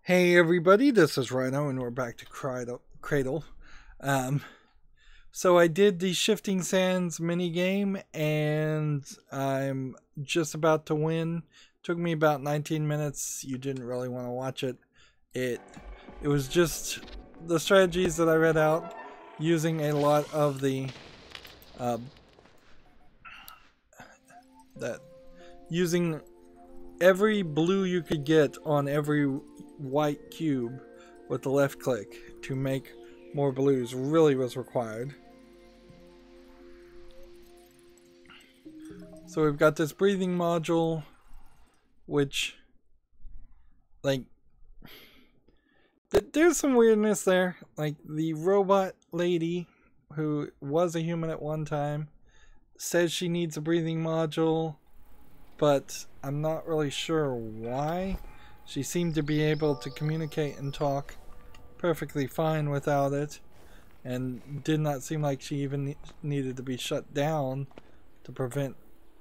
Hey everybody, this is Rydo and we're back to Cradle. So I did the Shifting Sands mini game and I'm just about to win. Took me about 19 minutes. You didn't really want to watch it. It was just the strategies that I read out using a lot of the using every blue you could get on every white cube with the left click to make more blues really was required. So we've got this breathing module, which, like, there's some weirdness there. Like, the robot lady, who was a human at one time, says she needs a breathing module, but I'm not really sure why. She seemed to be able to communicate and talk perfectly fine without it, and did not seem like she even needed to be shut down to prevent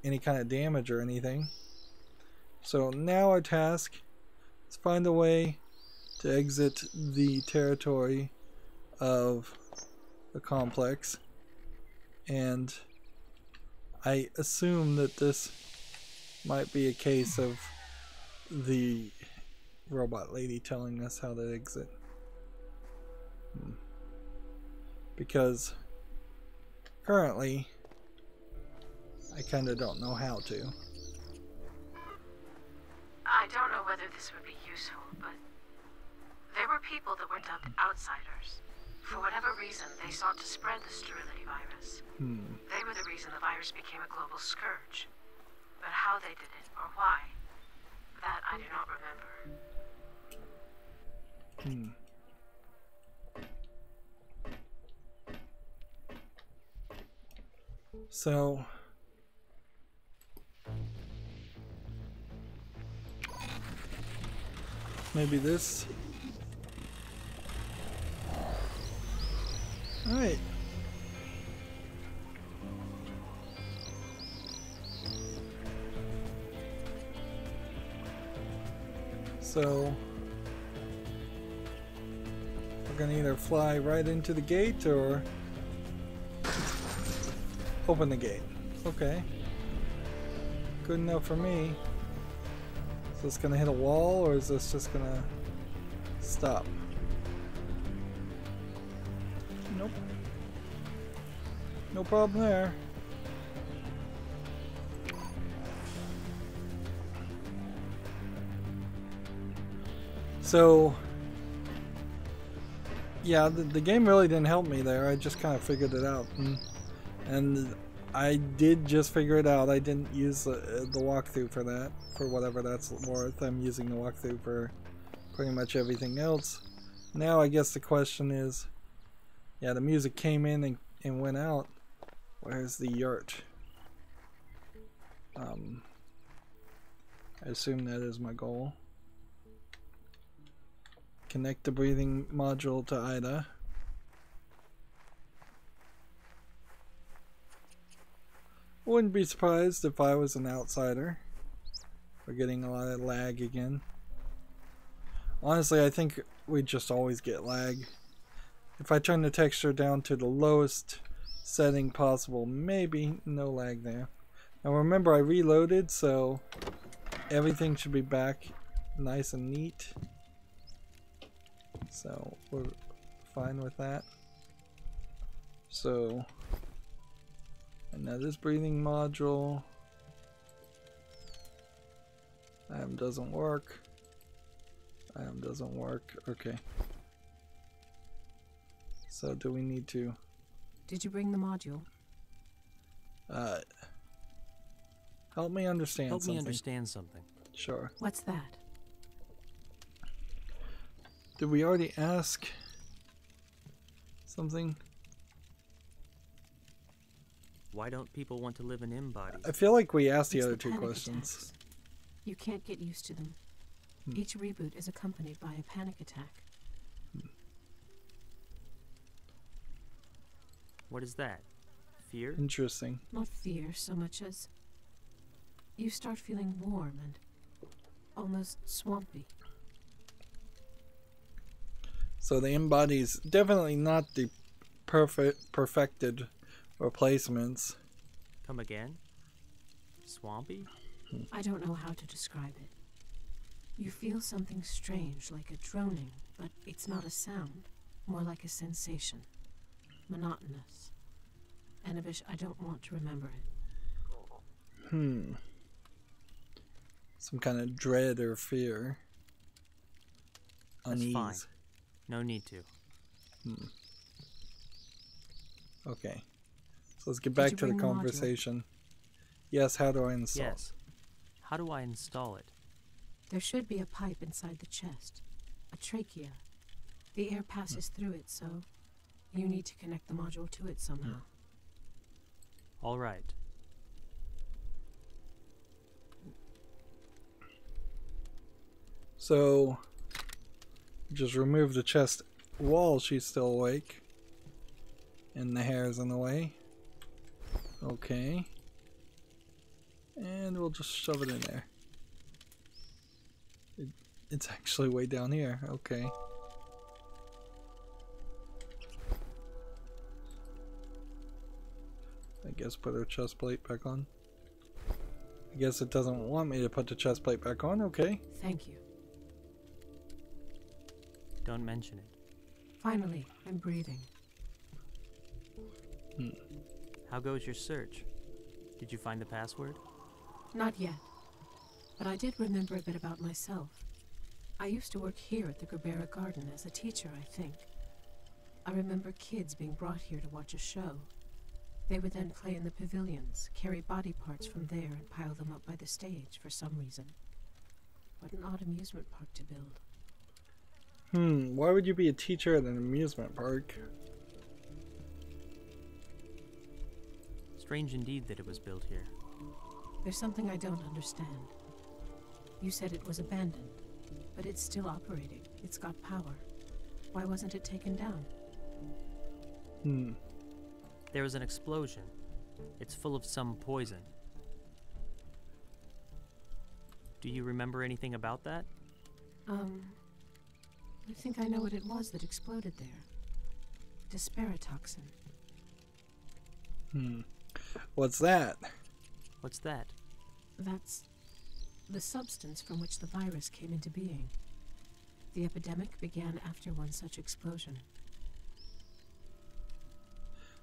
any kind of damage or anything. So now our task is find a way to exit the territory of the complex, and I assume that this might be a case of the robot lady telling us how to exit. Because currently I kind of don't know how to. I don't know whether this would be useful, but there were people that were dubbed outsiders. For whatever reason, they sought to spread the sterility virus. They were the reason the virus became a global scourge. But how they did it, or why, that I do not remember. So maybe this. Alright. So we're gonna either fly right into the gate or open the gate. Okay. Good enough for me. Is this gonna hit a wall or is this just gonna stop? Nope. No problem there. So, yeah, the game really didn't help me there. I just kind of figured it out. And I did just figure it out. I didn't use the walkthrough for that, for whatever that's worth. I'm using the walkthrough for pretty much everything else. Now I guess the question is, yeah, the music came in and went out. Where's the yurt? I assume that is my goal. Connect the breathing module to Ida. Wouldn't be surprised if I was an outsider. We're getting a lot of lag again. Honestly, I think we just always get lag. If I turn the texture down to the lowest setting possible, maybe no lag there. Now remember, I reloaded, so everything should be back nice and neat. So we're fine with that. So, and now this breathing module doesn't work. Doesn't work. Okay. So do we need to? Did you bring the module? Help me understand something. Help me understand something. Sure. What's that? Did we already ask something? Why don't people want to live in embodies? I feel like we asked the It's other the two panic questions. attacks. You can't get used to them. Each reboot is accompanied by a panic attack. What is that? Fear? Interesting. Not fear so much as you start feeling warm and almost swampy. So the embodies definitely not the perfected replacements. Come again? Swampy? I don't know how to describe it. You feel something strange, like a droning, but it's not a sound, more like a sensation. Monotonous. And I don't want to remember it. Some kind of dread or fear. That's Unease. fine. No need to. Okay. So let's get back to the bring the module? conversation. Yes, how do I install? Yes. How do I install it? There should be a pipe inside the chest. A trachea. The air passes through it, so you need to connect the module to it somehow. All right. So, just remove the chest while she's still awake. And the hair is in the way. Okay. And we'll just shove it in there. It's actually way down here. Okay. I guess put her chest plate back on. I guess it doesn't want me to put the chest plate back on. Okay. Thank you. Don't mention it. Finally, I'm breathing. How goes your search? Did you find the password? Not yet. But I did remember a bit about myself. I used to work here at the Gerbera Garden as a teacher, I think. I remember kids being brought here to watch a show. They would then play in the pavilions, carry body parts from there and pile them up by the stage for some reason. What an odd amusement park to build. Why would you be a teacher at an amusement park? Strange indeed that it was built here. There's something I don't understand. You said it was abandoned, but it's still operating. It's got power. Why wasn't it taken down? There was an explosion. It's full of some poison. Do you remember anything about that? I think I know what it was that exploded there. Disparatoxin. What's that? What's that? That's the substance from which the virus came into being. The epidemic began after one such explosion.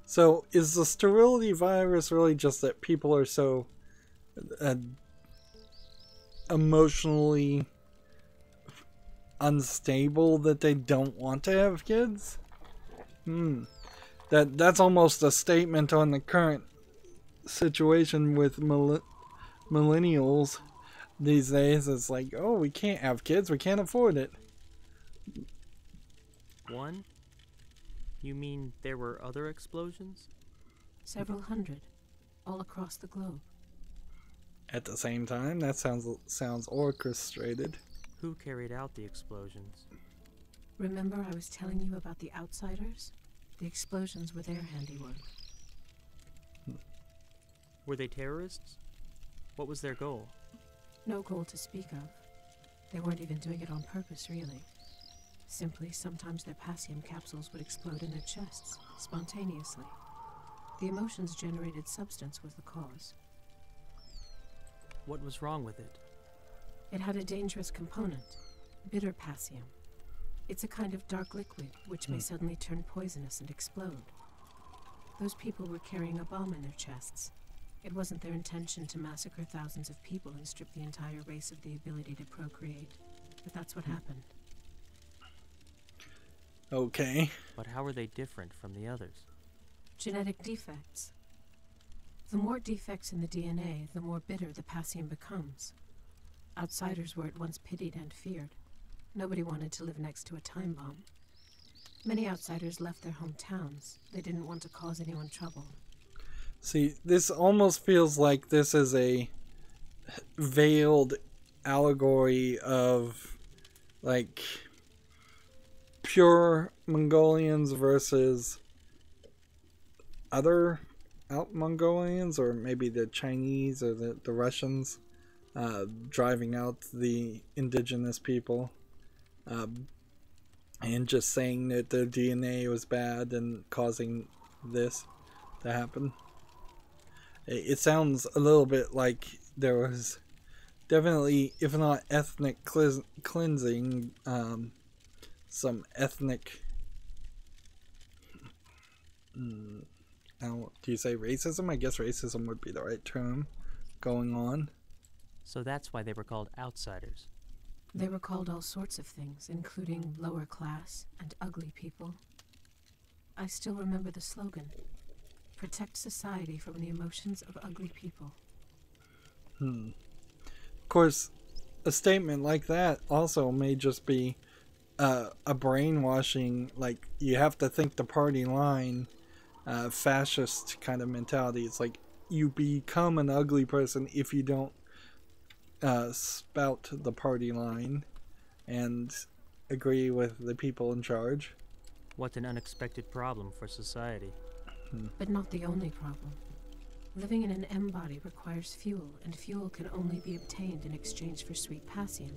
So, is the sterility virus really just that people are so emotionally unstable that they don't want to have kids? That's almost a statement on the current situation with millennials these days. It's like, oh, we can't have kids, we can't afford it. One? You mean there were other explosions? Several hundred, all across the globe. At the same time? That sounds orchestrated. Who carried out the explosions? Remember I was telling you about the outsiders? The explosions were their handiwork. Were they terrorists? What was their goal? No goal to speak of. They weren't even doing it on purpose, really. Simply, sometimes their Passium capsules would explode in their chests, spontaneously. The emotions-generated substance was the cause. What was wrong with it? It had a dangerous component, bitter Passium. It's a kind of dark liquid which may suddenly turn poisonous and explode. Those people were carrying a bomb in their chests. It wasn't their intention to massacre thousands of people and strip the entire race of the ability to procreate. But that's what happened. Okay. But how are they different from the others? Genetic defects. The more defects in the DNA, the more bitter the Passium becomes. Outsiders were at once pitied and feared. Nobody wanted to live next to a time bomb. Many outsiders left their hometowns. They didn't want to cause anyone trouble. See, this almost feels like this is a veiled allegory of, like, pure Mongolians versus other out Mongolians, or maybe the Chinese or the Russians, driving out the indigenous people. and just saying that their DNA was bad and causing this to happen. It sounds a little bit like there was definitely, if not ethnic cleansing, some ethnic, do you say racism? I guess racism would be the right term going on. So that's why they were called outsiders. They were called all sorts of things, including lower class and ugly people. I still remember the slogan, "Protect society from the emotions of ugly people." Of course, a statement like that also may just be a brainwashing, like, you have to think the party line, fascist kind of mentality. It's like, you become an ugly person if you don't spout the party line and agree with the people in charge. What an unexpected problem for society. But not the only problem. Living in an M body requires fuel, and fuel can only be obtained in exchange for sweet Passium.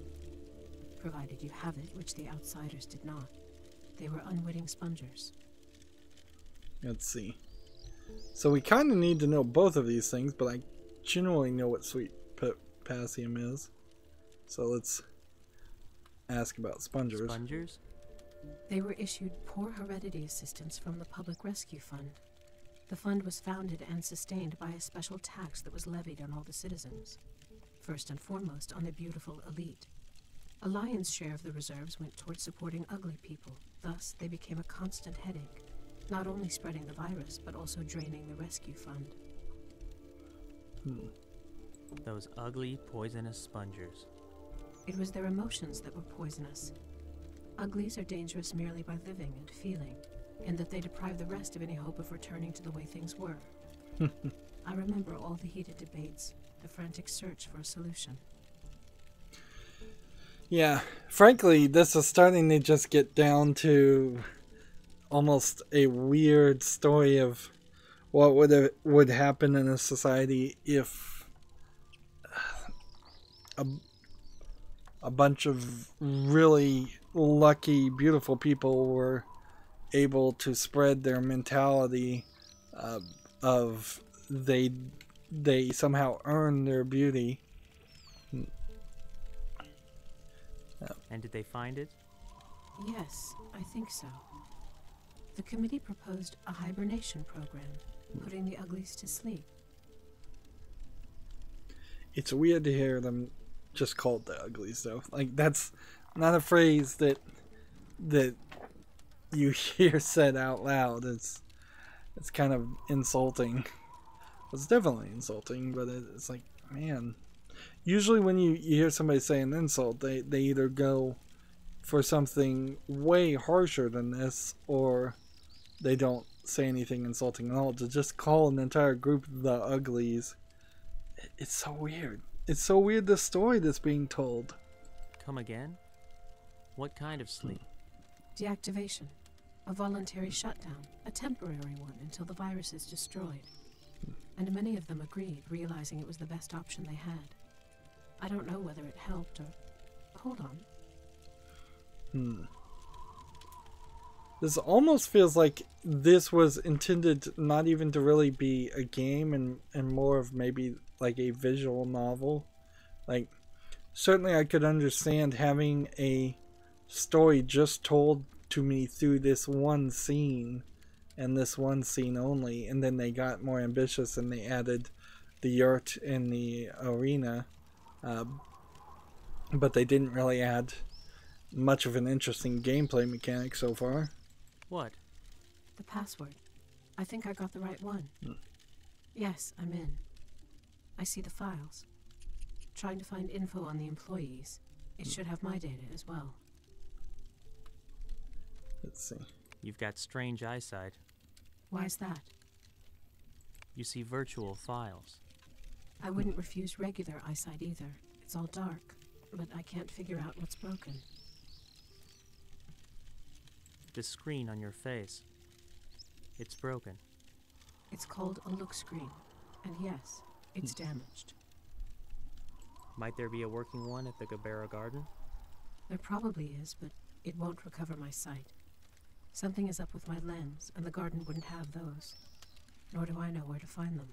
Provided you have it, which the outsiders did not. They were unwitting spongers. Let's see. So we kind of need to know both of these things, but I generally know what sweet Passium is. So let's ask about spongers. Spongers? They were issued poor heredity assistance from the Public Rescue Fund. The fund was founded and sustained by a special tax that was levied on all the citizens. First and foremost on the beautiful elite. A lion's share of the reserves went towards supporting ugly people. Thus, they became a constant headache, not only spreading the virus, but also draining the rescue fund. Those ugly, poisonous spongers. It was their emotions that were poisonous. Uglies are dangerous merely by living and feeling, in that they deprive the rest of any hope of returning to the way things were. I remember all the heated debates, the frantic search for a solution. Yeah, frankly, this is starting to just get down to almost a weird story of what would happen in a society if a bunch of really lucky, beautiful people were able to spread their mentality of they somehow earn their beauty. And did they find it? Yes, I think so. The committee proposed a hibernation program, putting the uglies to sleep. It's weird to hear them just called the uglies, though. Like, that's not a phrase that you hear said out loud. It's kind of insulting. It's definitely insulting, but it's like, man. Usually when you hear somebody say an insult, they either go for something way harsher than this, or they don't say anything insulting at all. To just call an entire group the uglies, it's so weird. It's so weird, the story that's being told. Come again? What kind of sleep? Deactivation. A voluntary shutdown. A temporary one until the virus is destroyed. And many of them agreed, realizing it was the best option they had. I don't know whether it helped or... Hold on. This almost feels like this was intended not even to really be a game and more of maybe like a visual novel. Like, certainly I could understand having a story just told to me through this one scene and this one scene only, and then they got more ambitious and they added the yurt in the arena, but they didn't really add much of an interesting gameplay mechanic so far. What? The password. I think I got the right one. Yes, I'm in. I see the files. Trying to find info on the employees. It should have my data as well. Let's see. You've got strange eyesight. Why's that? You see virtual files. I wouldn't refuse regular eyesight either. It's all dark, but I can't figure out what's broken. The screen on your face. It's broken. It's called a look screen. And yes, it's damaged. Might there be a working one at the Gabera Garden? There probably is, but It won't recover my sight. Something is up with my lens, and the garden wouldn't have those. Nor do I know where to find them.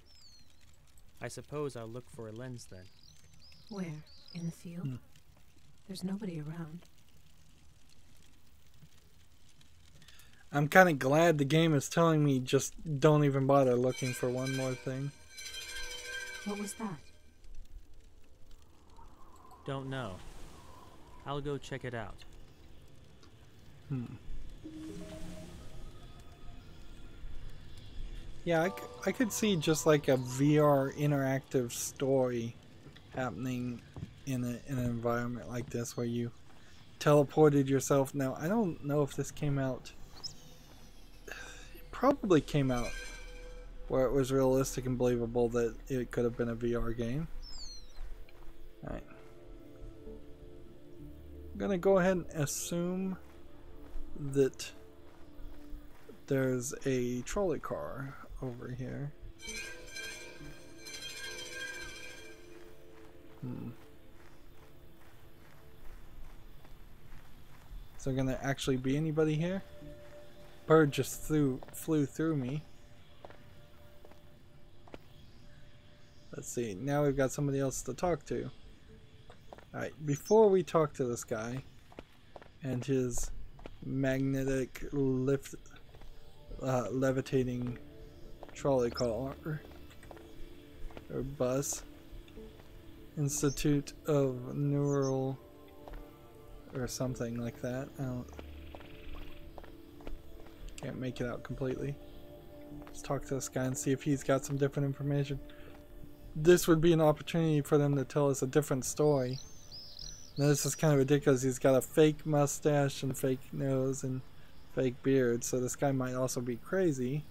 I suppose I'll look for a lens then. Where? In the field? There's nobody around. I'm kind of glad the game is telling me just don't even bother looking for one more thing. What was that? Don't know. I'll go check it out. Yeah, I could see just like a VR interactive story happening in an environment like this where you teleported yourself. Now, I don't know if this came out. It probably came out where it was realistic and believable that it could have been a VR game. Alright. I'm gonna go ahead and assume that there's a trolley car over here. Is there gonna actually be anybody here? Bird just flew through me. Let's see, now we've got somebody else to talk to. Alright, before we talk to this guy and his magnetic levitating trolley car or bus, Institute of Neural or something like that. Can't make it out completely. Let's talk to this guy and see if he's got some different information. This would be an opportunity for them to tell us a different story. Now this is kind of ridiculous. He's got a fake mustache and fake nose and fake beard, so this guy might also be crazy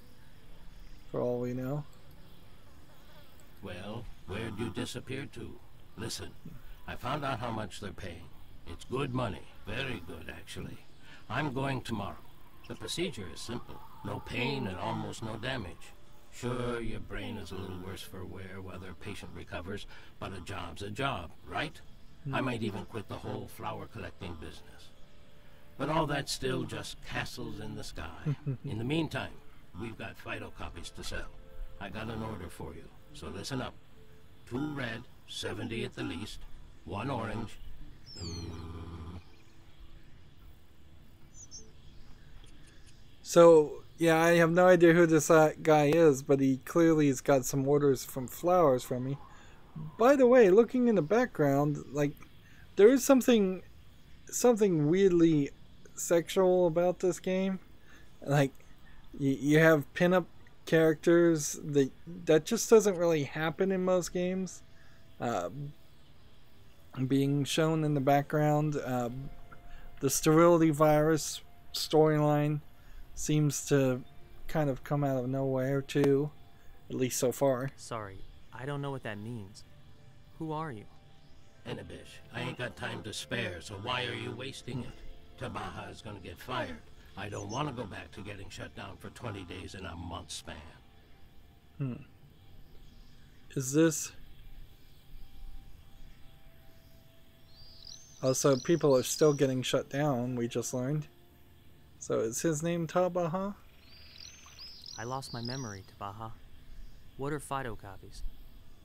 for all we know. Well, where'd you disappear to? Listen, I found out how much they're paying. It's good money. Very good, actually. I'm going tomorrow. The procedure is simple. No pain and almost no damage. Sure, your brain is a little worse for wear while their patient recovers, but a job's a job, right? I might even quit the whole flower collecting business. But all that's still just castles in the sky. In the meantime, we've got Rydo copies to sell. I got an order for you, so listen up. 2 red, 70 at the least, 1 orange. So, yeah, I have no idea who this guy is, but he clearly has got some orders from flowers from me. By the way, looking in the background, like, there is something weirdly sexual about this game. Like, you have pinup characters that just doesn't really happen in most games. Being shown in the background, the sterility virus storyline seems to kind of come out of nowhere too, at least so far. Sorry, I don't know what that means. Who are you? Enibish, I ain't got time to spare, so why are you wasting it? Tabaha is gonna get fired. I don't want to go back to getting shut down for 20 days in a month span. Is this... Oh, so people are still getting shut down, we just learned. So is his name Tabaha? I lost my memory, Tabaha. What are Rydo copies?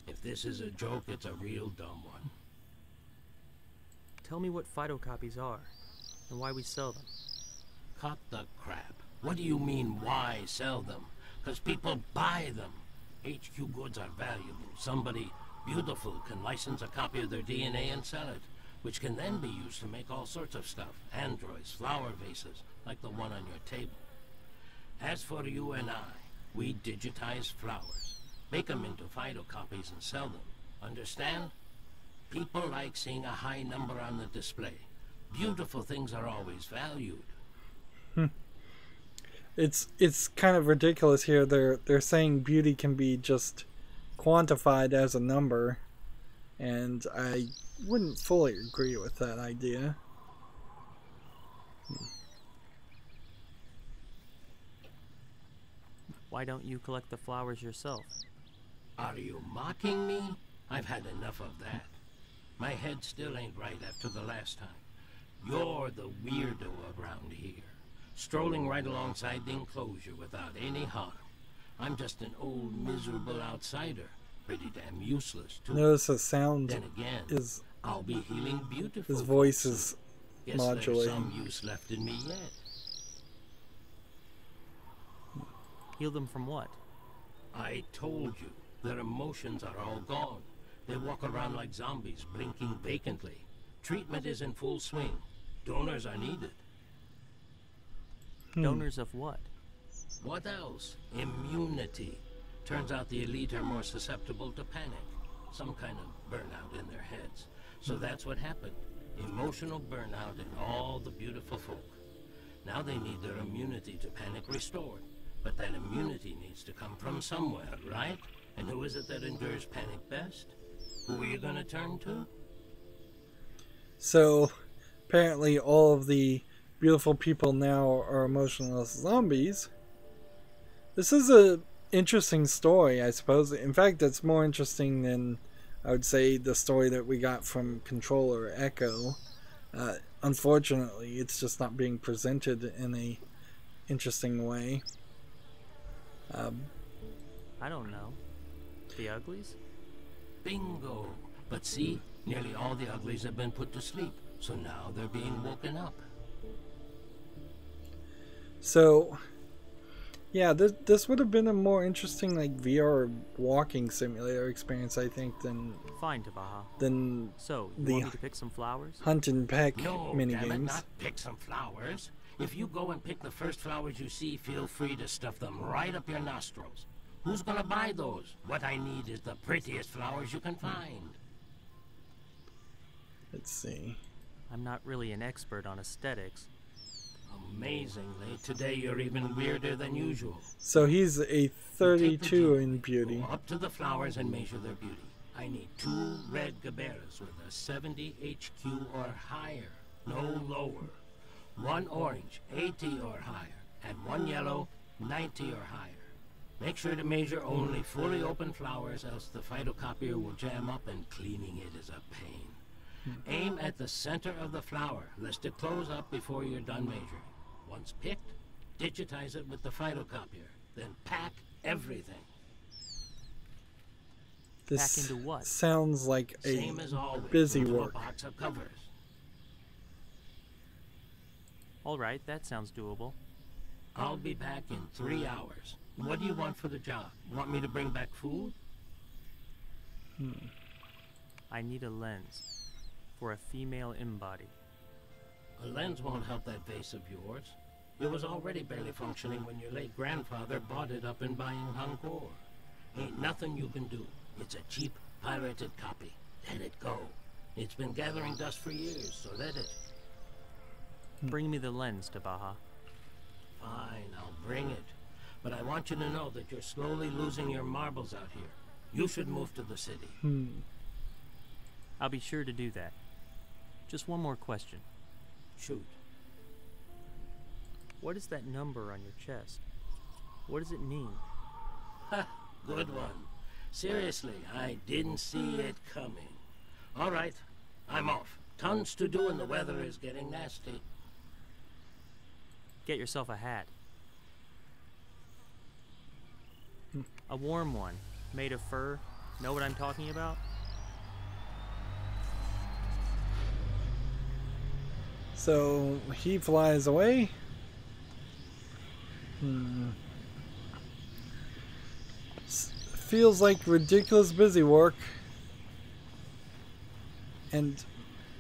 If this is a joke, it's a real dumb one. Tell me what Rydo copies are, and why we sell them. Cut the crap. What do you mean, why sell them? Because people buy them. HQ goods are valuable. Somebody beautiful can license a copy of their DNA and sell it, which can then be used to make all sorts of stuff. Androids, flower vases, like the one on your table. As for you and I, we digitize flowers, make them into Rydo copies and sell them. Understand? People like seeing a high number on the display. Beautiful things are always valued. It's kind of ridiculous here. They're saying beauty can be just quantified as a number, and I wouldn't fully agree with that idea. Why don't you collect the flowers yourself? Are you mocking me? I've had enough of that. My head still ain't right after the last time. You're the weirdo round here, strolling right alongside the enclosure without any harm. I'm just an old, miserable outsider. Pretty damn useless, too. Notice the sound Then again, is I'll be healing beautiful. his voice folks is soon. Guess there's some modulating. use left in me yet. Heal them from what? I told you, their emotions are all gone. They walk around like zombies, blinking vacantly. Treatment is in full swing. Donors are needed. Donors of what? What else? Immunity. Turns out the elite are more susceptible to panic. Some kind of burnout in their heads. So that's what happened. Emotional burnout in all the beautiful folk. Now they need their immunity to panic restored. But that immunity needs to come from somewhere, right? And who is it that endures panic best? Who are you gonna turn to? So, apparently all of the beautiful people now are emotionless zombies. This is a interesting story, I suppose. In fact, it's more interesting than, I would say, the story that we got from Controller Echo. Unfortunately, it's just not being presented in a interesting way. I don't know. The uglies? Bingo! But see, nearly all the uglies have been put to sleep, so now they're being woken up. So, yeah, this would have been a more interesting like VR walking simulator experience, I think, than Fine, Tabaha. than So, you the want me to pick some flowers? hunt and peck No, mini damn it, games. not pick some flowers. If you go and pick the first flowers you see, feel free to stuff them right up your nostrils. Who's gonna buy those? What I need is the prettiest flowers you can find. Let's see. I'm not really an expert on aesthetics. Amazingly, today you're even weirder than usual. So he's a Take the 32 jewelry, in beauty. Go up to the flowers and measure their beauty. I need 2 red gaberas with a 70 HQ or higher, no lower. 1 orange, 80 or higher, and 1 yellow, 90 or higher. Make sure to measure only fully open flowers, else the phytocopier will jam up and cleaning it is a pain. Aim at the center of the flower. List it close up before you're done measuring. Once picked, digitize it with the phytocopier. Then pack everything. This Pack into what? sounds like a Same as always. busy into work. A box of covers. Alright, that sounds doable. I'll be back in 3 hours. What do you want for the job? Want me to bring back food? I need a lens. For a female embody. A lens won't help that vase of yours. It was already barely functioning when your late grandfather bought it up in Bayang Hangkor. Ain't nothing you can do. It's a cheap, pirated copy. Let it go. It's been gathering dust for years, so let it. Bring me the lens, Tabaha. Fine, I'll bring it. But I want you to know that you're slowly losing your marbles out here. You should move to the city. I'll be sure to do that. Just one more question. Shoot. What is that number on your chest? What does it mean? Ha! Good one. Seriously, I didn't see it coming. All right, I'm off. Tons to do and the weather is getting nasty. Get yourself a hat. A warm one, made of fur. Know what I'm talking about? So he flies away. Feels like ridiculous busy work. And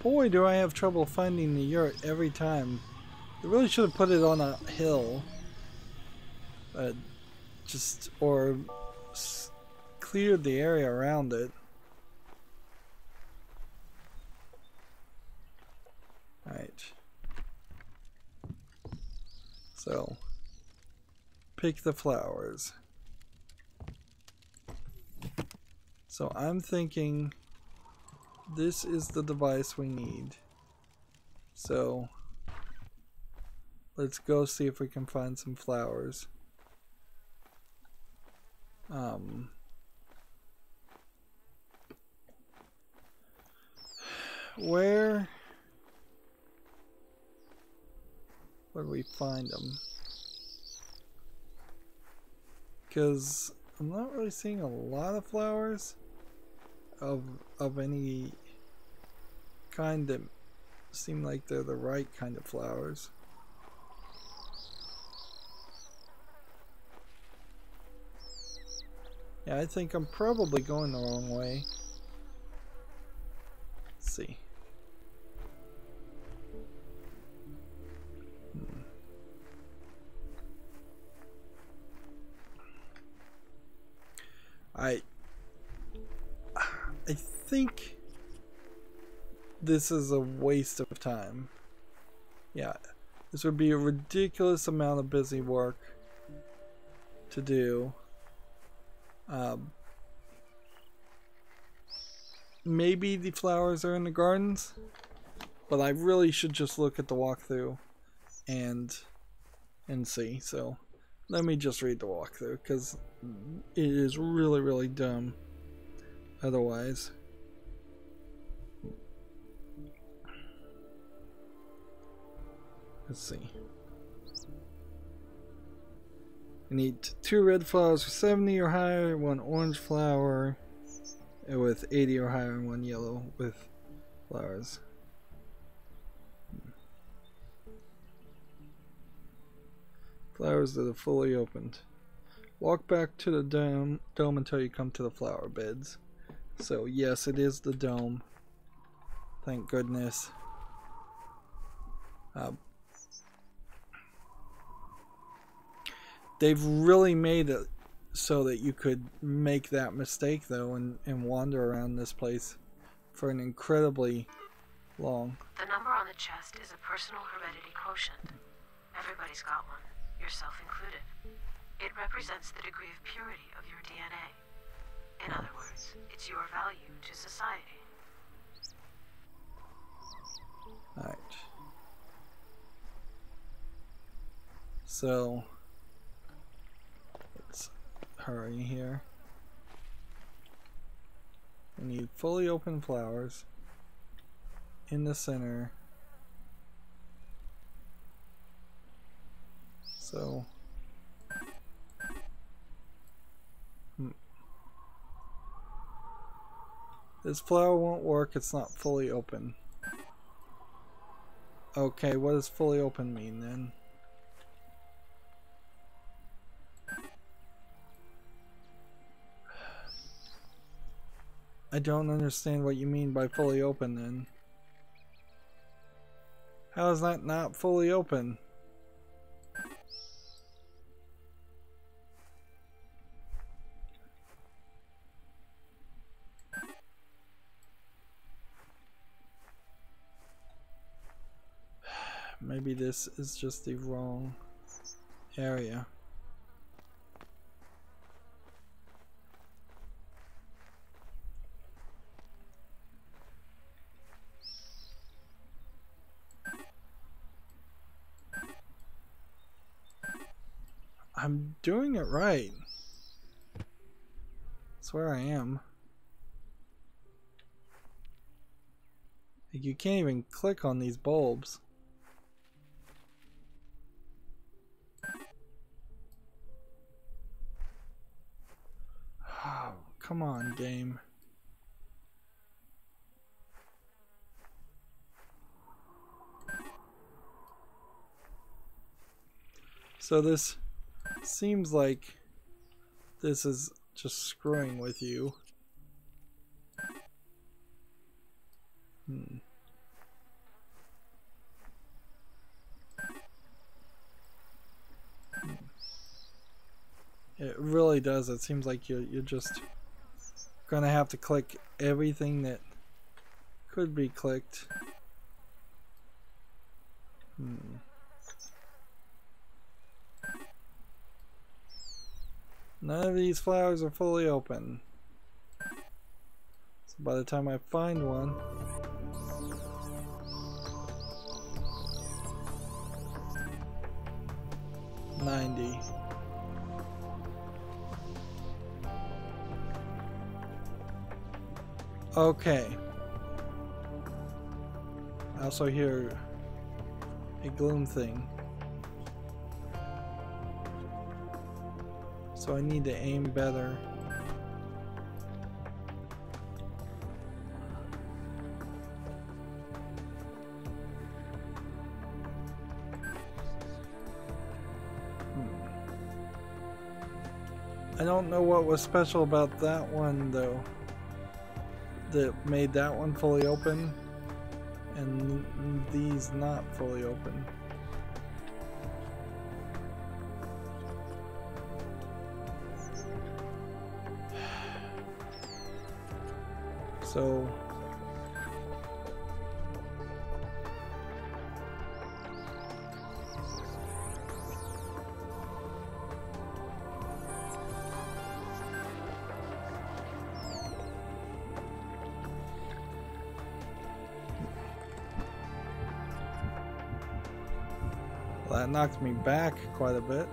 boy, do I have trouble finding the yurt every time. They really should have put it on a hill. Or cleared the area around it. Alright. So, pick the flowers. So I'm thinking this is the device we need. So, let's go see if we can find some flowers. Where where do we find them? Because I'm not really seeing a lot of flowers of any kind that seem like they're the right kind of flowers. Yeah, I think I'm probably going the wrong way. Let's see. I think this is a waste of time. Yeah, this would be a ridiculous amount of busy work to do. Maybe the flowers are in the gardens, but I really should just look at the walkthrough and see. So let me just read the walkthrough, because it is really, really dumb otherwise. Let's see. You need 2 red flowers for 70 or higher, 1 orange flower with 80 or higher, and 1 yellow with flowers. Flowers that are fully opened. Walk back to the dome until you come to the flower beds. So yes, it is the dome. Thank goodness. They've really made it so that you could make that mistake though and wander around this place for an incredibly long. The number on the chest is a personal heredity quotient. Everybody's got one, yourself included. It represents the degree of purity of your DNA. In other words, it's your value to society. Alright. So let's hurry here. We need fully open flowers in the center. So this flower won't work, it's not fully open. Okay, what does fully open mean then? I don't understand what you mean by fully open then. How is that not fully open? Maybe this is just the wrong area. I'm doing it right. I swear I am. Like, you can't even click on these bulbs. Oh, come on, game. So this seems like this is just screwing with you. It really does. It seems like you're just gonna have to click everything that could be clicked. None of these flowers are fully open. So by the time I find one, $90. Okay. I also hear a gloom thing. So I need to aim better. I don't know what was special about that one though, that made that one fully open and these not fully open. So that knocked me back quite a bit.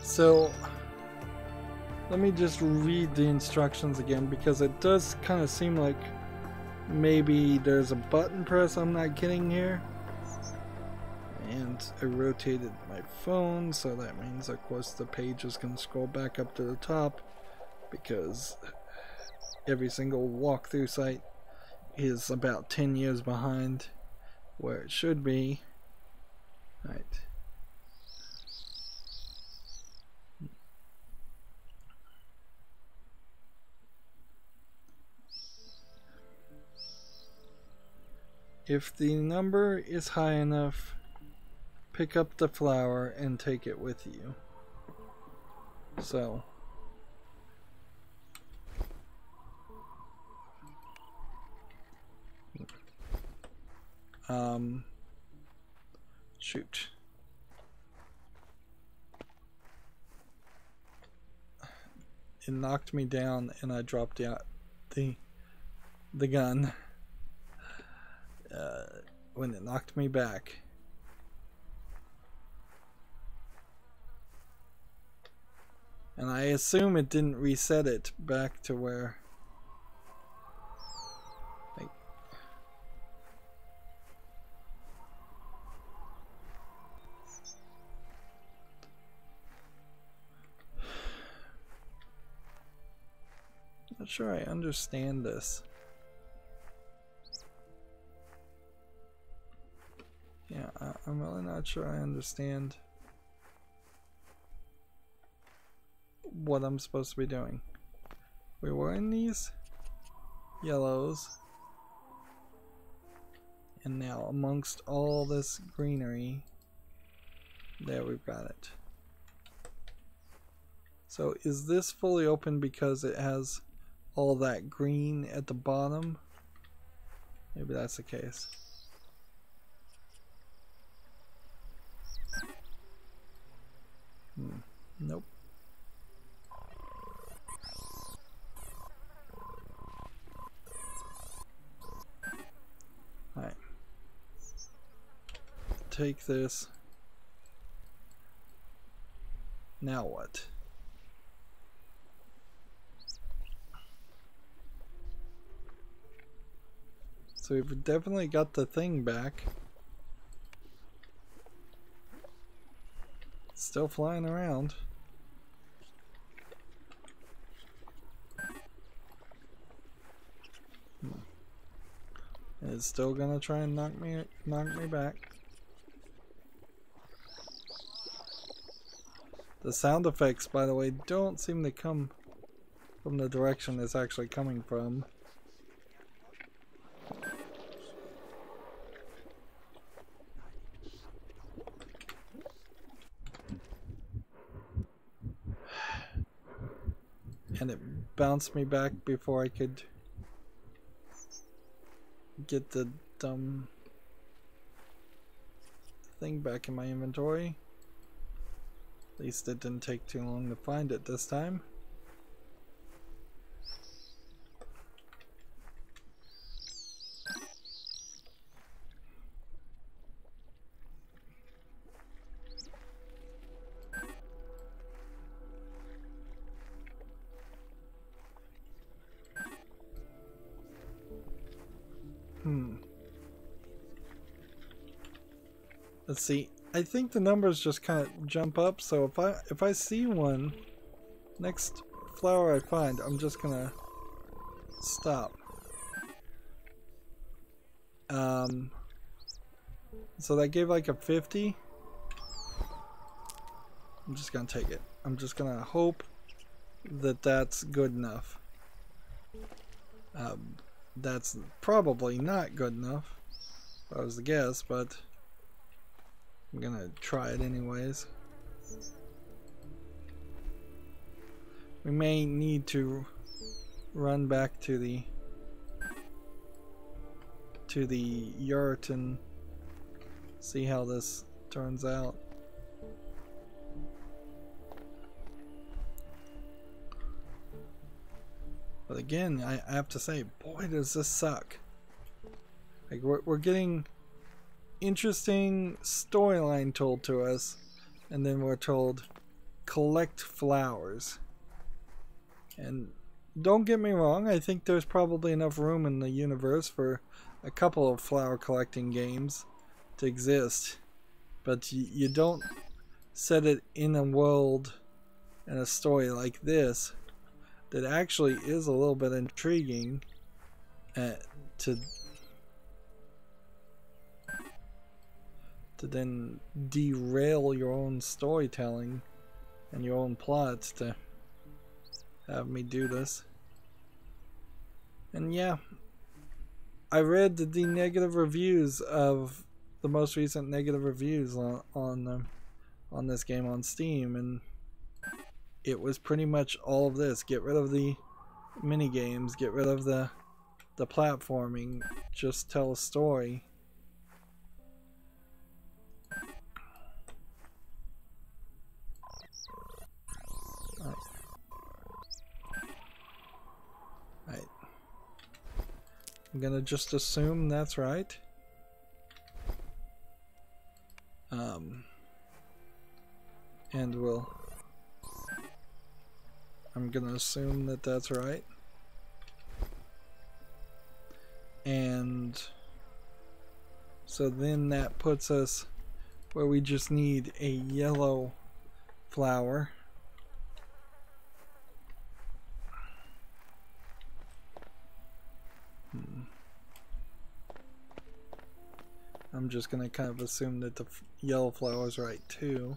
So let me just read the instructions again, because it does kind of seem like maybe there's a button press I'm not getting here. And I rotated my phone, so that means of course the page is going to scroll back up to the top, because every single walkthrough site is about 10 years behind where it should be. Right. If the number is high enough, pick up the flower and take it with you. So shoot. It knocked me down and I dropped out the gun when it knocked me back. And I assume it didn't reset it back to where not sure I understand this. Yeah, I'm really not sure I understand what I'm supposed to be doing. We were in these yellows, and now amongst all this greenery, there we've got it. So is this fully open because it has all that green at the bottom? Maybe that's the case. Nope. Alright. Take this. Now what? So we've definitely got the thing back. It's still flying around. It's still gonna try and knock me back. The sound effects, by the way, don't seem to come from the direction it's actually coming from. And it bounced me back before I could get the dumb thing back in my inventory. At least it didn't take too long to find it this time. Let's see. I think the numbers just kind of jump up. So if I see one, next flower I find, I'm just gonna stop. So that gave like a 50. I'm just gonna take it. I'm just gonna hope that that's good enough. That's probably not good enough, if I was to guess, but I'm gonna try it anyways. We may need to run back to the yurt and see how this turns out. But again, I have to say, boy, does this suck. Like, we're getting interesting storyline told to us, and then we're told, collect flowers. And don't get me wrong, I think there's probably enough room in the universe for a couple of flower collecting games to exist. But you don't set it in a world and a story like this that actually is a little bit intriguing to then derail your own storytelling and your own plots to have me do this. And yeah, I read the negative reviews of the most recent negative reviews on this game on Steam, and it was pretty much all of this. Get rid of the mini games, get rid of the platforming, just tell a story. Right. I'm gonna just assume that's right. And I'm gonna assume that that's right. And so then that puts us where we just need a yellow flower. I'm just gonna kind of assume that the yellow flower is right too.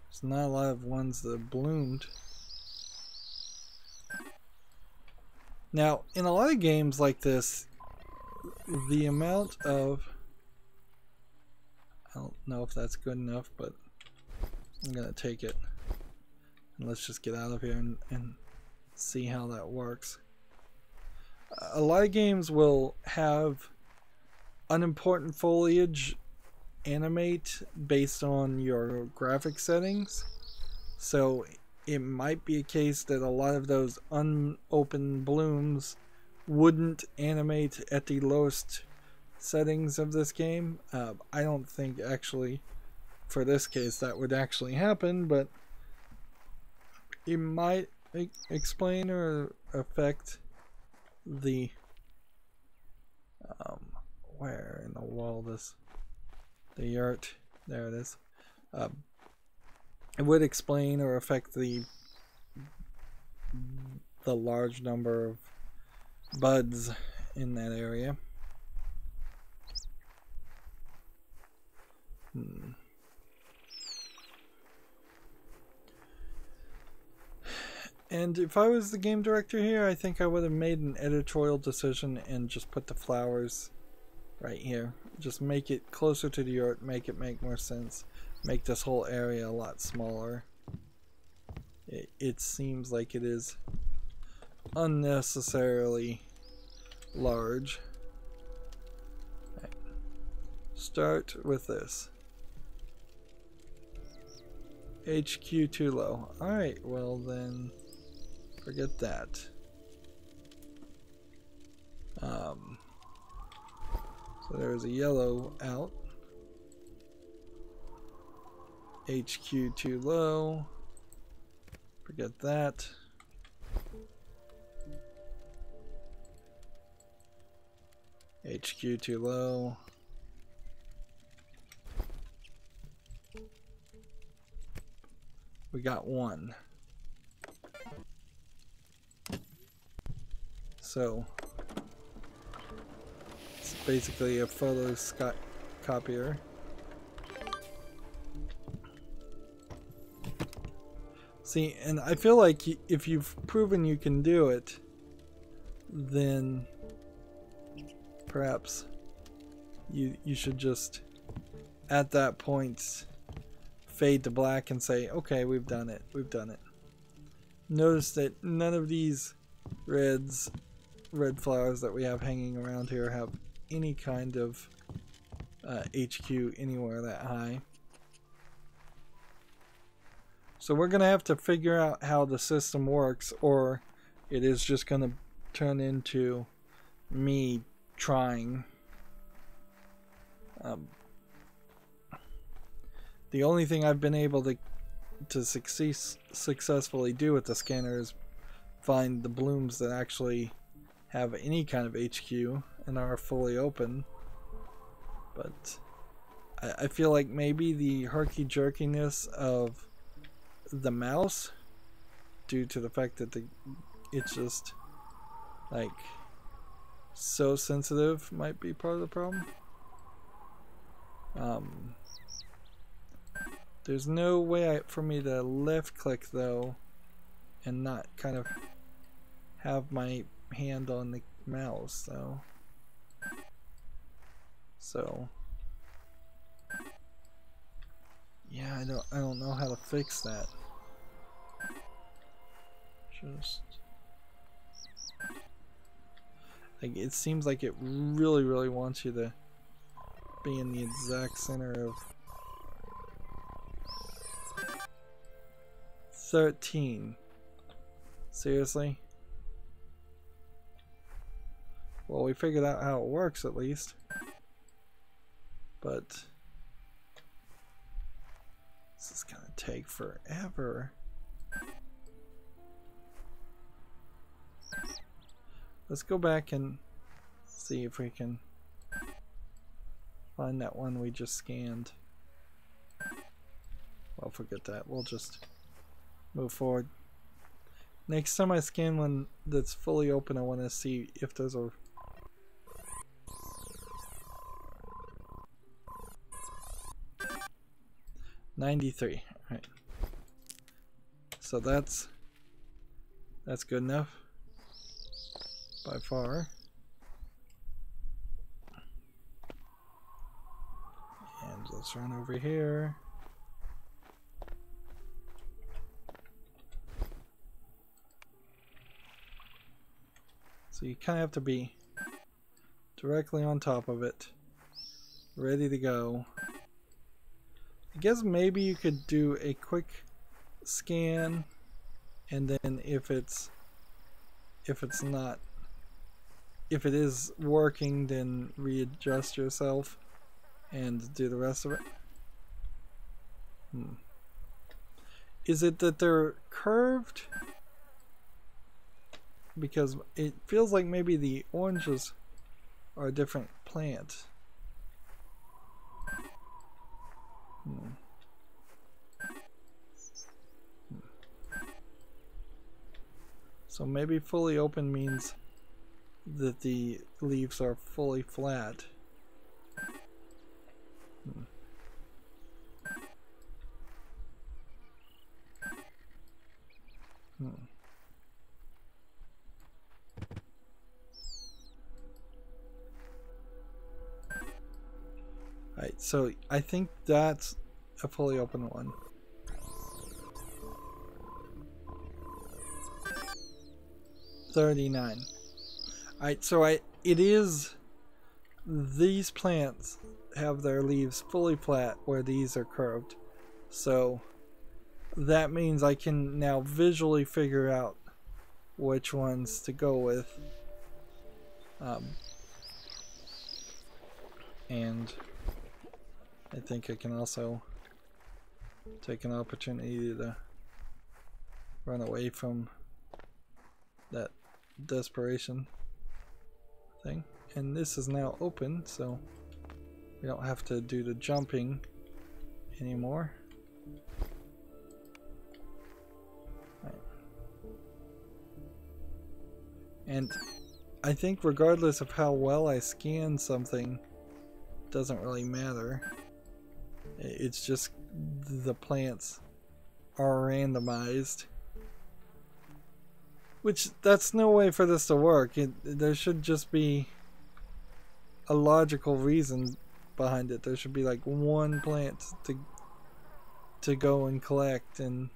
There's not a lot of ones that bloomed. Now, in a lot of games like this, the amount of... I don't know if that's good enough, but I'm gonna take it. And let's just get out of here and see how that works. A lot of games will have unimportant foliage animate based on your graphic settings. So it might be a case that a lot of those unopened blooms wouldn't animate at the lowest settings of this game. I don't think actually for this case that would actually happen, but it might explain or affect the where in the world is the yurt? There it is. It would explain or affect the large number of buds in that area. And if I was the game director here, I think I would have made an editorial decision and just put the flowers right here. Just make it closer to the yurt, make it make more sense. Make this whole area a lot smaller. It seems like it is unnecessarily large. Right. Start with this. HQ too low. Alright, well then forget that. So there's a yellow out. HQ too low. Forget that. HQ too low. We got one. So it's basically a photocopier. See, and I feel like if you've proven you can do it, then perhaps you should just at that point fade to black and say, okay, we've done it. Notice that none of these red flowers that we have hanging around here have any kind of HQ anywhere that high. So we're gonna have to figure out how the system works, or it is just gonna turn into me trying. The only thing I've been able to successfully do with the scanner is find the blooms that actually have any kind of HQ and are fully open. But I feel like maybe the herky-jerkiness of the mouse, due to the fact that it's just like so sensitive, might be part of the problem. There's no way for me to left click though and not kind of have my hand on the mouse though. So yeah, I don't know how to fix that. Just like it seems like it really wants you to be in the exact center of 13. Seriously? Well, we figured out how it works at least. But this is gonna take forever. Let's go back and see if we can find that one we just scanned. Well, forget that. We'll just move forward. Next time I scan one that's fully open, I want to see if there's a... $93. Alright. So that's good enough. By far. And let's run over here. So you kind of have to be directly on top of it, ready to go. I guess maybe you could do a quick scan, and then if it is working, then readjust yourself and do the rest of it. Is it that they're curved? Because it feels like maybe the oranges are a different plant. So maybe fully open means that the leaves are fully flat. Alright, so I think that's a fully open one. $39. Alright, so it is, these plants have their leaves fully flat where these are curved. So that means I can now visually figure out which ones to go with. And I think I can also take an opportunity to run away from that desperation thing And this is now open, so we don't have to do the jumping anymore. Right. And I think regardless of how well I scan something, doesn't really matter. It's just the plants are randomized. Which, that's no way for this to work. There should just be a logical reason behind it. There should be like one plant to go and collect, and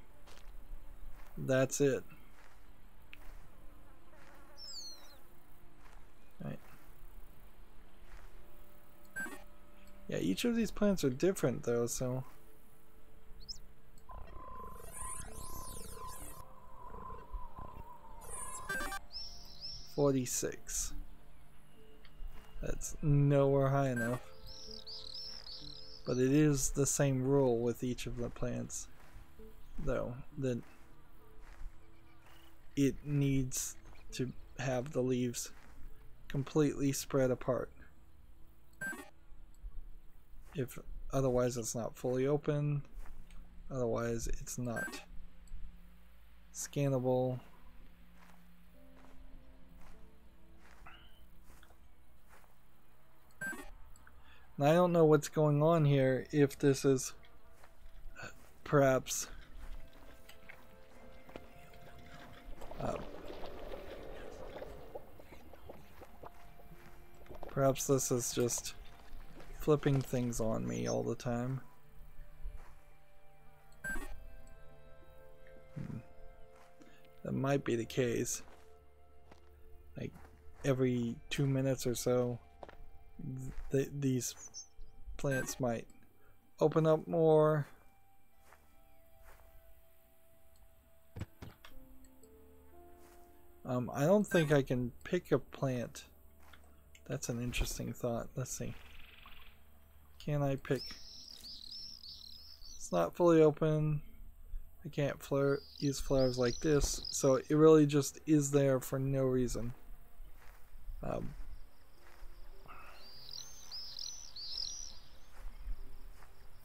that's it. Right. Yeah, each of these plants are different though, so 46. That's nowhere high enough. But it is the same rule with each of the plants, though, that it needs to have the leaves completely spread apart. If otherwise it's not fully open, otherwise it's not scannable. And I don't know what's going on here, if this is perhaps perhaps this is just flipping things on me all the time. That might be the case. Like every 2 minutes or so, these plants might open up more. I don't think I can pick a plant. That's an interesting thought. Let's see. Can I pick? It's not fully open. I can't use flowers like this, so it really just is there for no reason.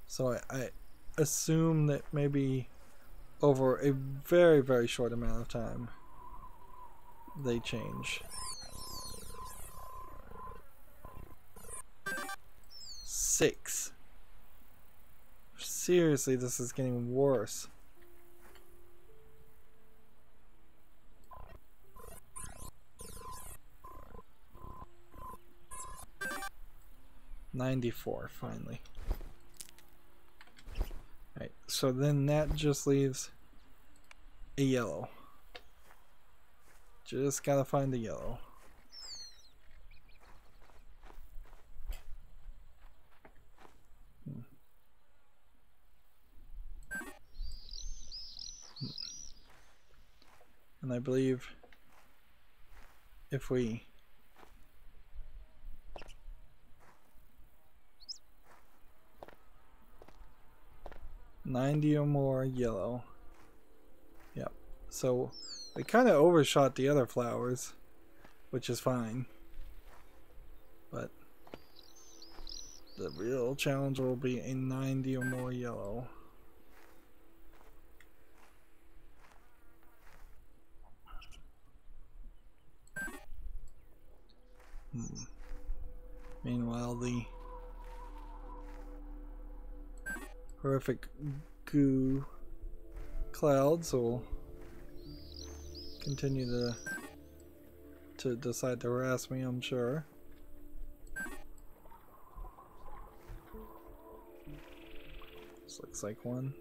So I assume that maybe over a very, very short amount of time they change. 6. Seriously, this is getting worse. $94, finally. Right, so then that just leaves a yellow. Just gotta find the yellow. And I believe if we $90 or more yellow. Yep. So we kind of overshot the other flowers, which is fine. But the real challenge will be a 90 or more yellow. Meanwhile, the horrific goo clouds will continue to decide to harass me, I'm sure. This looks like one.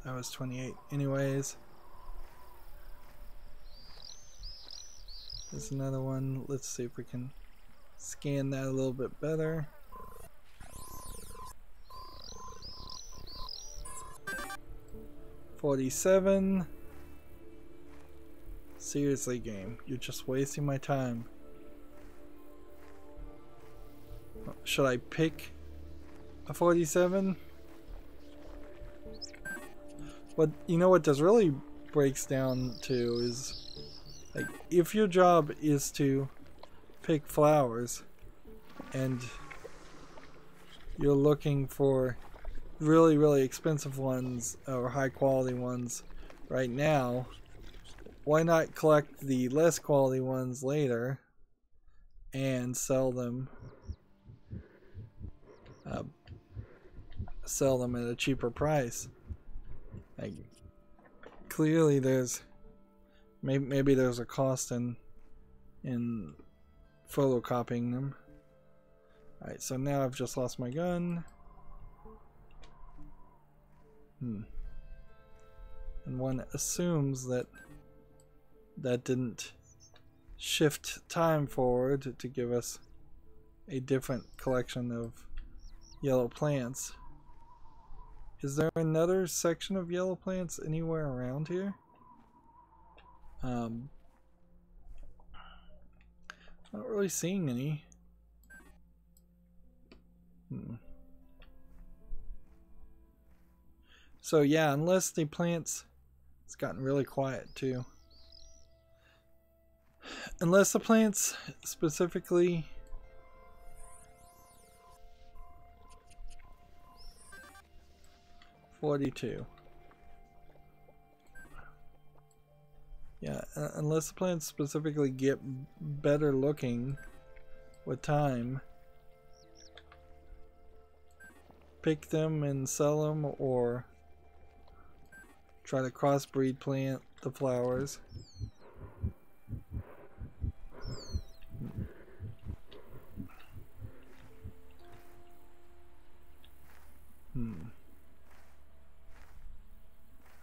That was 28 anyways. There's another one. Let's see if we can scan that a little bit better. $47. Seriously, game, you're just wasting my time. Should I pick a 47? What you know what this really breaks down to is, like, if your job is to pick flowers and you're looking for really, really expensive ones or high quality ones right now, why not collect the less quality ones later and sell them at a cheaper price? Like, clearly there's maybe there's a cost in photocopying them. Alright, so now I've just lost my gun. And one assumes that didn't shift time forward to give us a different collection of yellow plants. Is there another section of yellow plants anywhere around here? Not really seeing any. So yeah, unless the plants, it's gotten really quiet too. Unless the plants specifically (42). Yeah, unless the plants specifically get better looking with time, pick them and sell them, or try to crossbreed plant the flowers.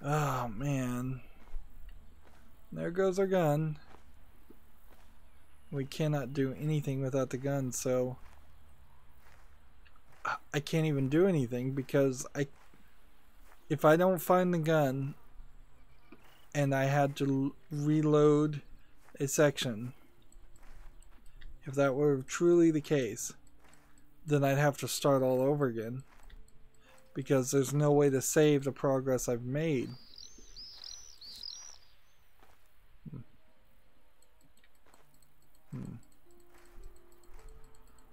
Oh man. There goes our gun. We cannot do anything without the gun, so I can't even do anything because if I don't find the gun and I had to reload a section, if that were truly the case, then I'd have to start all over again because there's no way to save the progress I've made.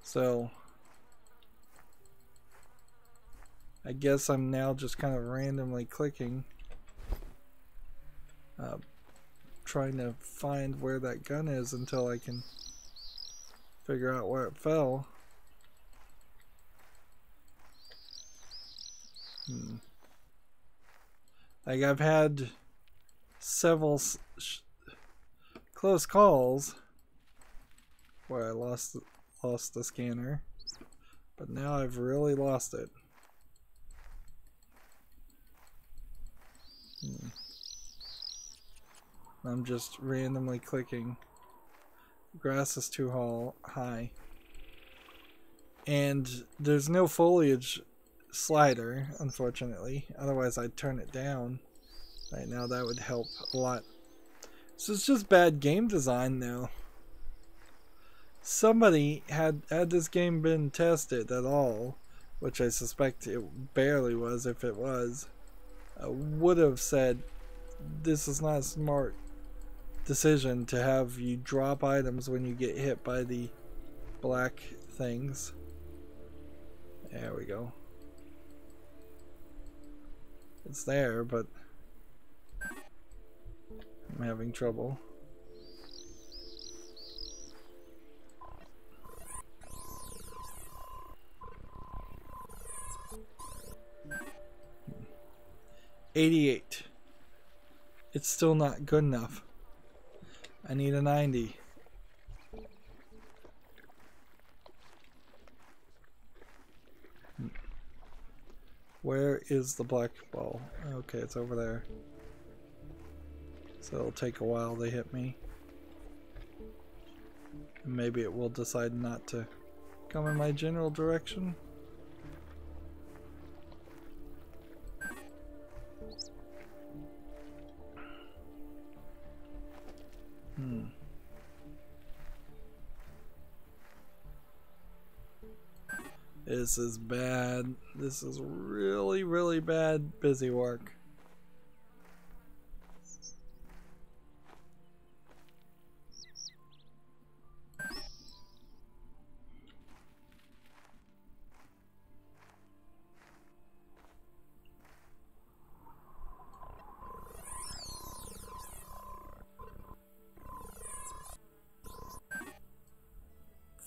So I guess I'm now just kind of randomly clicking, trying to find where that gun is until I can figure out where it fell. Like, I've had several close calls where I lost the scanner, but now I've really lost it. I'm just randomly clicking. Grass is too high. And there's no foliage slider, unfortunately. Otherwise I'd turn it down. Right now that would help a lot. So it's just bad game design now. Somebody had this game been tested at all, which I suspect it barely was if it was, would have said this is not a smart decision to have you drop items when you get hit by the black things. There we go. It's there, but I'm having trouble. $88. It's still not good enough. I need a 90. Where is the black ball? Okay, it's over there. So it'll take a while to hit me. And maybe it will decide not to come in my general direction. This is bad. This is really, really bad busy work.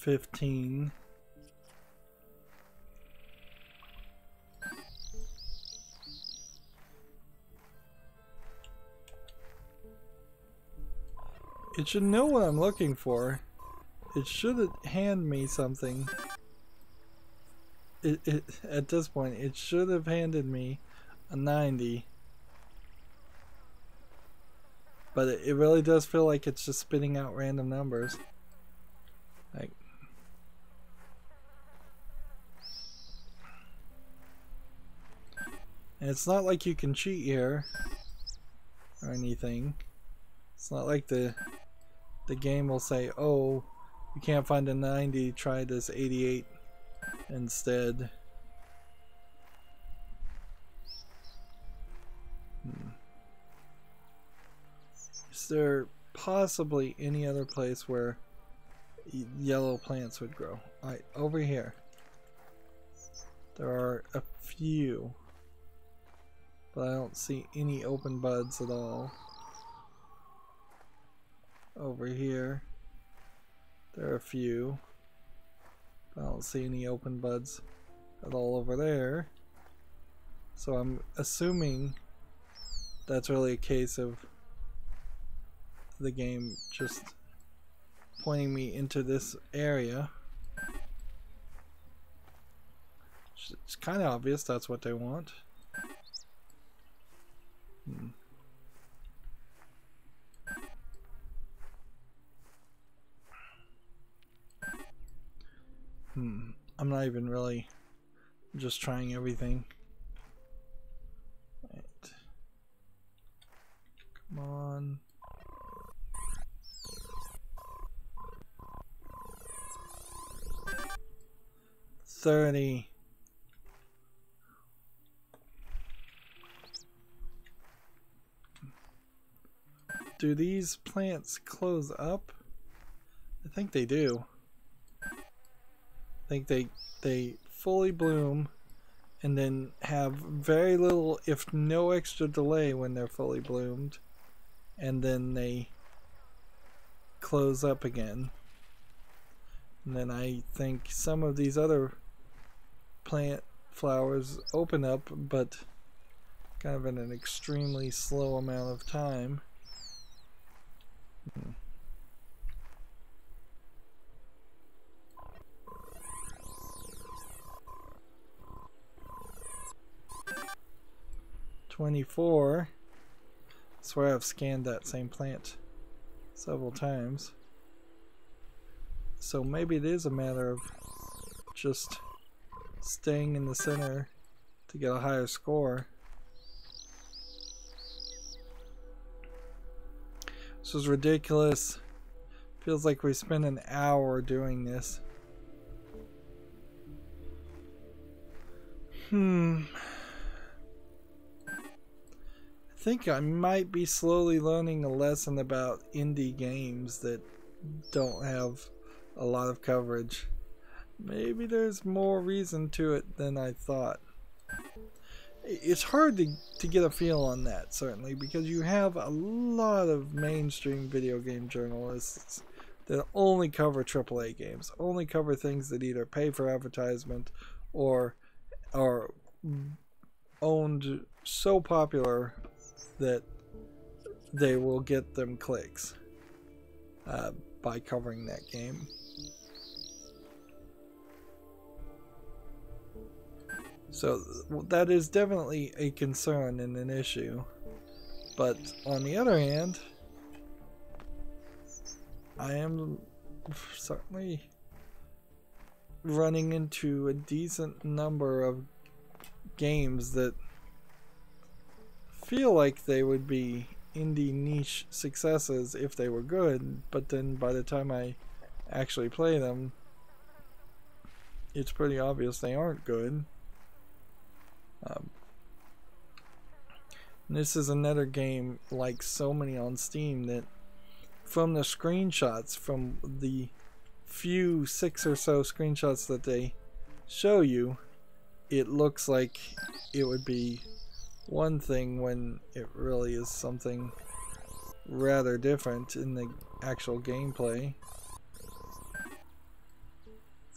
15. It should know what I'm looking for. It should hand me something. At this point, it should have handed me a 90. But it really does feel like it's just spitting out random numbers. Like, and it's not like you can cheat here or anything. It's not like the game will say, oh, you can't find a 90, try this 88 instead. Is there possibly any other place where yellow plants would grow? Alright, over here. There are a few, but I don't see any open buds at all. Over here, there are a few. I don't see any open buds at all over there. So I'm assuming that's really a case of the game just pointing me into this area. It's kind of obvious that's what they want. I'm not even really just trying everything. Right. Come on. $30. Do these plants close up? I think they do. I think they fully bloom and then have very little, if no extra delay when they're fully bloomed, and then they close up again. And then I think some of these other plant flowers open up, but kind of in an extremely slow amount of time. 24. I swear I've scanned that same plant several times. So maybe it is a matter of just staying in the center to get a higher score. This is ridiculous. Feels like we spent an hour doing this. I think I might be slowly learning a lesson about indie games that don't have a lot of coverage. Maybe there's more reason to it than I thought. It's hard to get a feel on that, certainly, because you have a lot of mainstream video game journalists that only cover AAA games, only cover things that either pay for advertisement or are owned so popular that they will get them clicks by covering that game. So that is definitely a concern and an issue. But on the other hand, I am certainly running into a decent number of games that feel like they would be indie niche successes if they were good, but then by the time I actually play them, it's pretty obvious they aren't good. This is another game, like so many on Steam, that from the screenshots, from the few 6 or so screenshots that they show you, it looks like it would be one thing when it really is something rather different in the actual gameplay.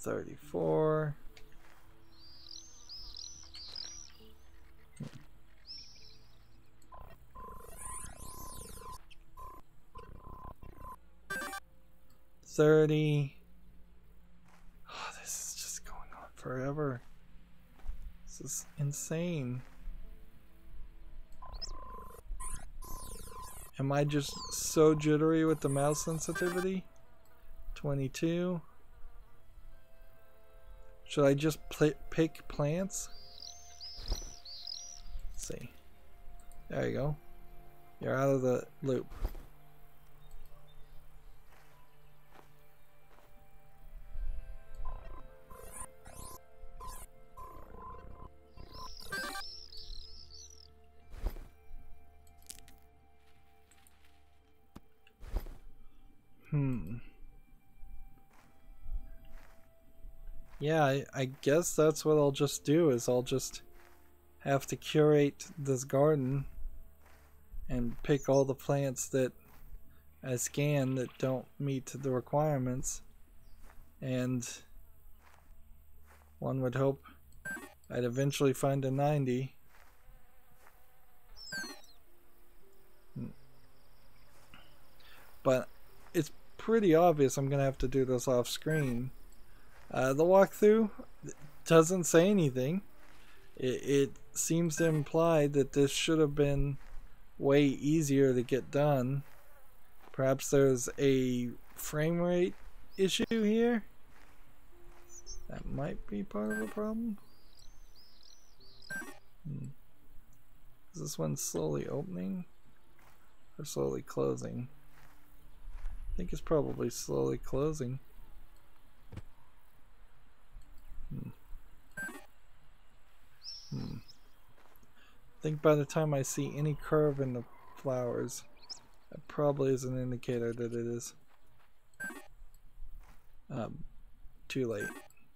34. $30. Oh, this is just going on forever. This is insane. Am I just so jittery with the mouse sensitivity? 22. Should I just pick plants? Let's see. There you go. You're out of the loop. Yeah, I guess that's what I'll just do, is I'll just have to curate this garden and pick all the plants that I scan that don't meet the requirements, and one would hope I'd eventually find a 90. But it's pretty obvious I'm gonna have to do this off screen. The walkthrough doesn't say anything. It seems to imply that this should have been way easier to get done. Perhaps there's a frame rate issue here. That might be part of the problem. Is this one slowly opening or slowly closing? I think it's probably slowly closing. I think by the time I see any curve in the flowers, that probably is an indicator that it is too late.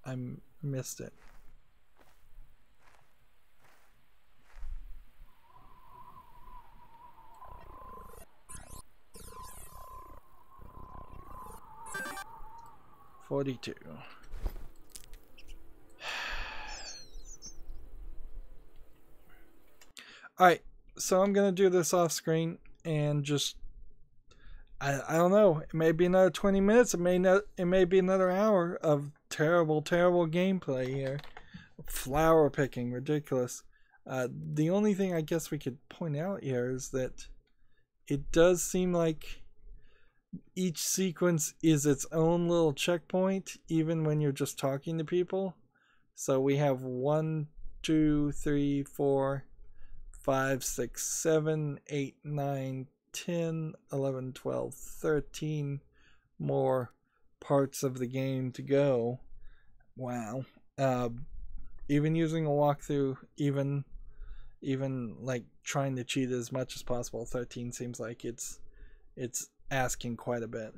I missed it. $42. Alright, so I'm gonna do this off screen and just I don't know, it may be another 20 minutes, it may be another hour of terrible gameplay here. Flower picking, ridiculous. The only thing I guess we could point out here is that it does seem like each sequence is its own little checkpoint, even when you're just talking to people. So we have 1, 2, 3, 4, 5, 6, 7, 8, 9, 10, 11, 12, 13 more parts of the game to go. Wow. Even using a walkthrough, even like trying to cheat as much as possible, 13 seems like it's asking quite a bit.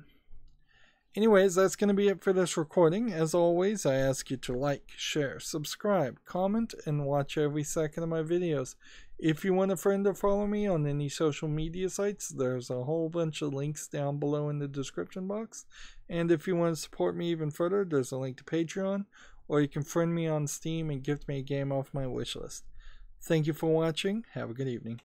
Anyways, that's going to be it for this recording. As always, I ask you to like, share, subscribe, comment, and watch every second of my videos. If you want a friend or follow me on any social media sites, there's a whole bunch of links down below in the description box. And if you want to support me even further, there's a link to Patreon, or you can friend me on Steam and gift me a game off my wishlist. Thank you for watching. Have a good evening.